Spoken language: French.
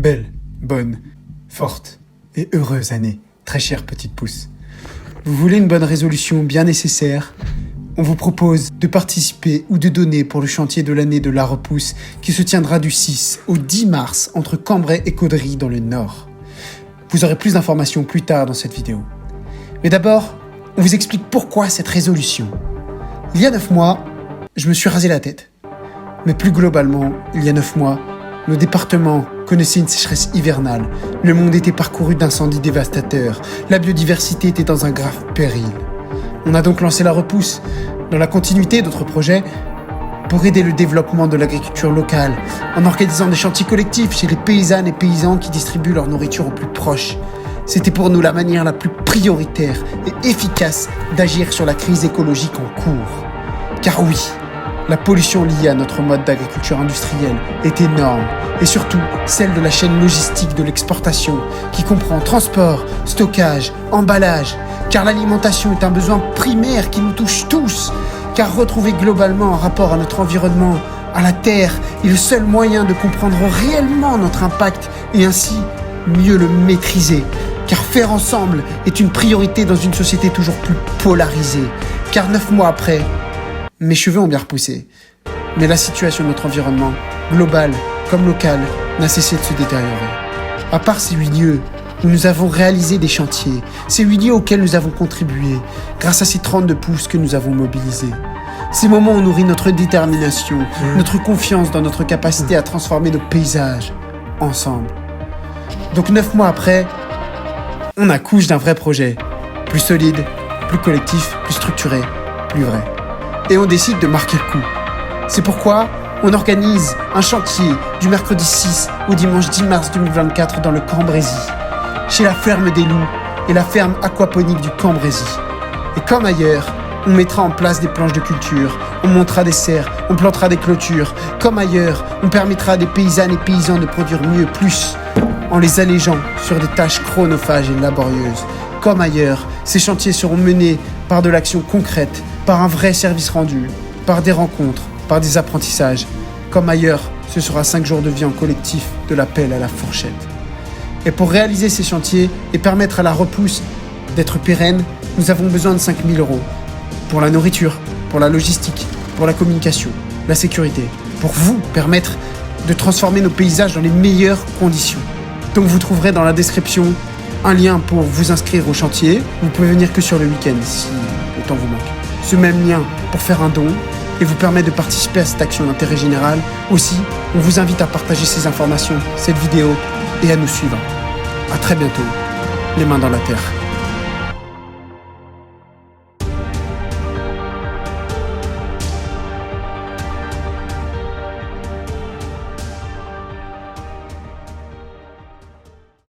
Belle, bonne, forte et heureuse année, très chère petite pouce. Vous voulez une bonne résolution bien nécessaire? On vous propose de participer ou de donner pour le chantier de l'année de la repousse qui se tiendra du 6 au 10 mars entre Cambrai et Caudry dans le Nord. Vous aurez plus d'informations plus tard dans cette vidéo. Mais d'abord, on vous explique pourquoi cette résolution. Il y a 9 mois, je me suis rasé la tête. Mais plus globalement, il y a 9 mois, nos départements connaissaient une sécheresse hivernale. Le monde était parcouru d'incendies dévastateurs. La biodiversité était dans un grave péril. On a donc lancé la repousse, dans la continuité d'autres projets, pour aider le développement de l'agriculture locale, en organisant des chantiers collectifs chez les paysannes et paysans qui distribuent leur nourriture aux plus proches. C'était pour nous la manière la plus prioritaire et efficace d'agir sur la crise écologique en cours. Car oui, la pollution liée à notre mode d'agriculture industrielle est énorme, et surtout celle de la chaîne logistique de l'exportation, qui comprend transport, stockage, emballage, car l'alimentation est un besoin primaire qui nous touche tous, car retrouver globalement un rapport à notre environnement, à la Terre, est le seul moyen de comprendre réellement notre impact et ainsi mieux le maîtriser. Car faire ensemble est une priorité dans une société toujours plus polarisée. Car 9 mois après, mes cheveux ont bien repoussé. Mais la situation de notre environnement, global comme local, n'a cessé de se détériorer. À part ces 8 lieux où nous avons réalisé des chantiers, ces 8 lieux auxquels nous avons contribué, grâce à ces 32 pouces que nous avons mobilisés. Ces moments ont nourri notre détermination, notre confiance dans notre capacité à transformer nos paysages, ensemble. Donc 9 mois après, on accouche d'un vrai projet, plus solide, plus collectif, plus structuré, plus vrai. Et on décide de marquer le coup. C'est pourquoi on organise un chantier du mercredi 6 au dimanche 10 mars 2024 dans le Cambrésis, chez la ferme des loups et la ferme aquaponique du Cambrésis. Et comme ailleurs, on mettra en place des planches de culture, on montera des serres, on plantera des clôtures. Comme ailleurs, on permettra à des paysannes et paysans de produire mieux, plus, en les allégeant sur des tâches chronophages et laborieuses. Comme ailleurs, ces chantiers seront menés par de l'action concrète, par un vrai service rendu, par des rencontres, par des apprentissages. Comme ailleurs, ce sera 5 jours de vie en collectif, de la pelle à la fourchette. Et pour réaliser ces chantiers et permettre à la repousse d'être pérenne, nous avons besoin de 5 000 €. Pour la nourriture, pour la logistique, pour la communication, la sécurité. Pour vous permettre de transformer nos paysages dans les meilleures conditions. Donc vous trouverez dans la description un lien pour vous inscrire au chantier. Vous pouvez venir que sur le week-end si le temps vous manque. Ce même lien pour faire un don et vous permet de participer à cette action d'intérêt général. Aussi, on vous invite à partager ces informations, cette vidéo et à nous suivre. À très bientôt, les mains dans la terre.